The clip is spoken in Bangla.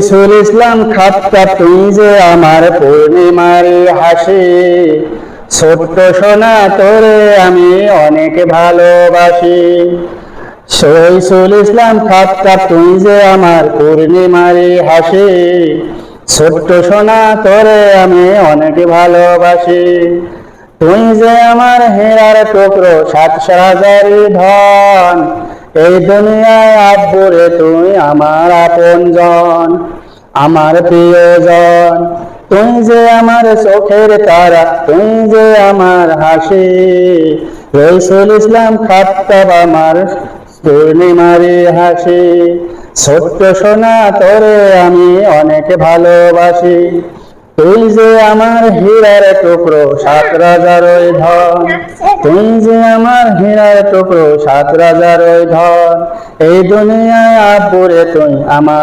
শহীদুল ইসলাম খাট্টা তুই যে আমার পূর্ণিমার হাসি, ছোট্ট সোনা তোরে আমি অনেক ভালোবাসি। শহীদুল ইসলাম খাট্টা তুই যে আমার পূর্ণিমার হাসি, ছোট্ট সোনা তোরে আমি অনেক ভালোবাসি। তুই যে আমার হীরার টুকরো, সাত রাজারি ধন, এই দুনিয়ায় আব্বুরে তুই আমার আপনজন, আমার প্রিয়জন। তুই যে আমার চোখের তারা, তুই যে আমার হাসি। শহীদুল ইসলাম খাট্টা আমার পূর্ণিমারি হাসি, ছোট্ট সোনা তোরে আমি অনেক ভালোবাসি। তুই যে আমার হীরার টুকরো, সাত রাজার ধন, তুই যে আমার হীরার টুকরো, সাত রাজার ধন, এই দুনিয়ায় আব্বুরে তুই আমার